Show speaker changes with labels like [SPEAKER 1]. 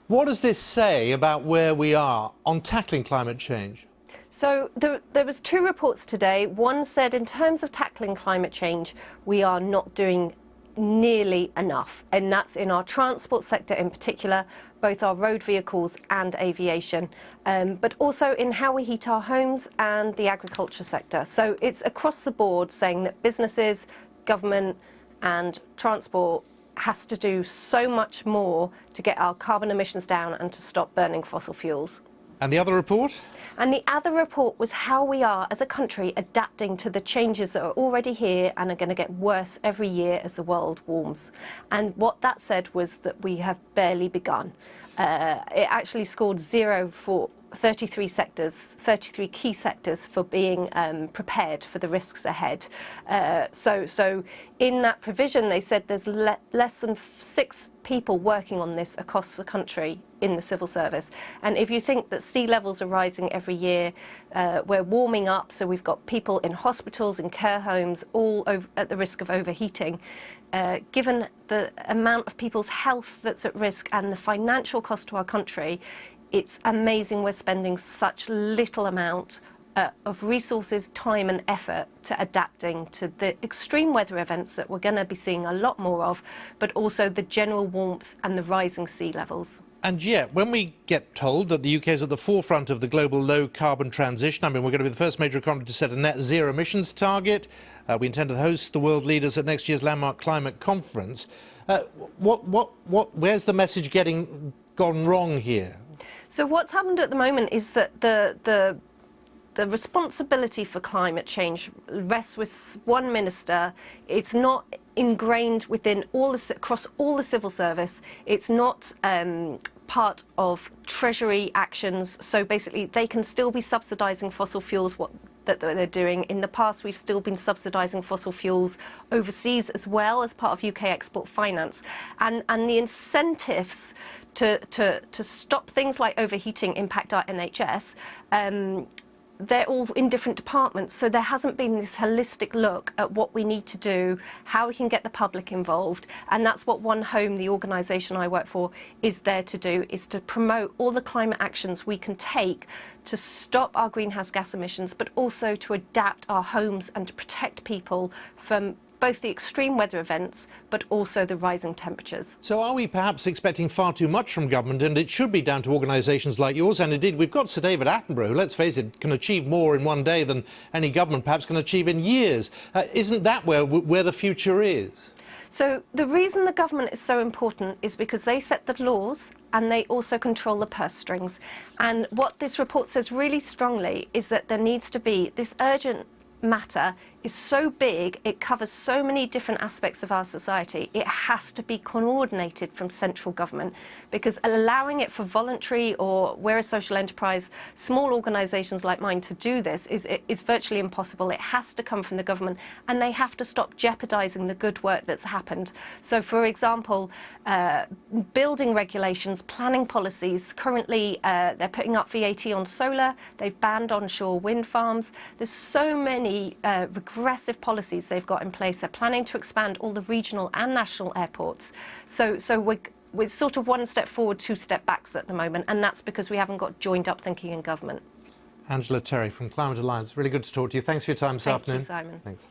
[SPEAKER 1] What does this say about where we are on tackling climate change?
[SPEAKER 2] So there was two reports today. One said in terms of tackling climate change, we are not doing nearly enough, and that's in our transport sector in particular, both our road vehicles and aviation, but also in how we heat our homes and the agriculture sector. So it's across the board saying that businesses, government and transport has to do so much more to get our carbon emissions down and to stop burning fossil fuels.
[SPEAKER 1] And the other report?
[SPEAKER 2] And the other report was how we are, as a country, adapting to the changes that are already here and are going to get worse every year as the world warms. And what that said was that we have barely begun. It actually scored 0 for 33 sectors, 33 key sectors for being prepared for the risks ahead. So in that provision, they said there's less than 6 people working on this across the country in the civil service. And if you think that sea levels are rising every year, we're warming up, so we've got people in hospitals, in care homes, all at the risk of overheating. Given the amount of people's health that's at risk and the financial cost to our country, it's amazing we're spending such little amount of resources, time and effort to adapting to the extreme weather events that we're going to be seeing a lot more of, but also the general warmth and the rising sea levels.
[SPEAKER 1] And yet, when we get told that the UK is at the forefront of the global low-carbon transition, I mean, we're going to be the first major economy to set a net zero emissions target. We intend to host the world leaders at next year's landmark climate conference. Where's the message gone wrong here?
[SPEAKER 2] So what's happened at the moment is that the responsibility for climate change rests with one minister. It's not ingrained within across all the civil service. It's not part of Treasury actions. So basically, they can still be subsidising fossil fuels. That they're doing. In the past, we've still been subsidising fossil fuels overseas as well as part of UK export finance, and the incentives to stop things like overheating impact our NHS. They're all in different departments, so there hasn't been this holistic look at what we need to do, how we can get the public involved, and that's what One Home, the organisation I work for, is there to do, is to promote all the climate actions we can take to stop our greenhouse gas emissions, but also to adapt our homes and to protect people from both the extreme weather events, but also the rising temperatures.
[SPEAKER 1] So are we perhaps expecting far too much from government, and it should be down to organisations like yours? And indeed, we've got Sir David Attenborough, who, let's face it, can achieve more in one day than any government perhaps can achieve in years. Isn't that where the future is?
[SPEAKER 2] So the reason the government is so important is because they set the laws and they also control the purse strings. And what this report says really strongly is that there needs to be this urgent matter is so big, it covers so many different aspects of our society, it has to be coordinated from central government, because allowing it for voluntary, or we're a social enterprise, small organisations like mine to do this is virtually impossible. It has to come from the government, and they have to stop jeopardising the good work that's happened. So for example, building regulations, planning policies, currently they're putting up VAT on solar, they've banned onshore wind farms. There's so many regressive policies they've got in place. They're planning to expand all the regional and national airports. So we're sort of one step forward, 2 steps backs at the moment, and that's because we haven't got joined up thinking in government.
[SPEAKER 1] Angela Terry from Climate Alliance, really good to talk to you. Thanks for your time this afternoon.
[SPEAKER 2] Thank you, Simon.
[SPEAKER 1] Thanks.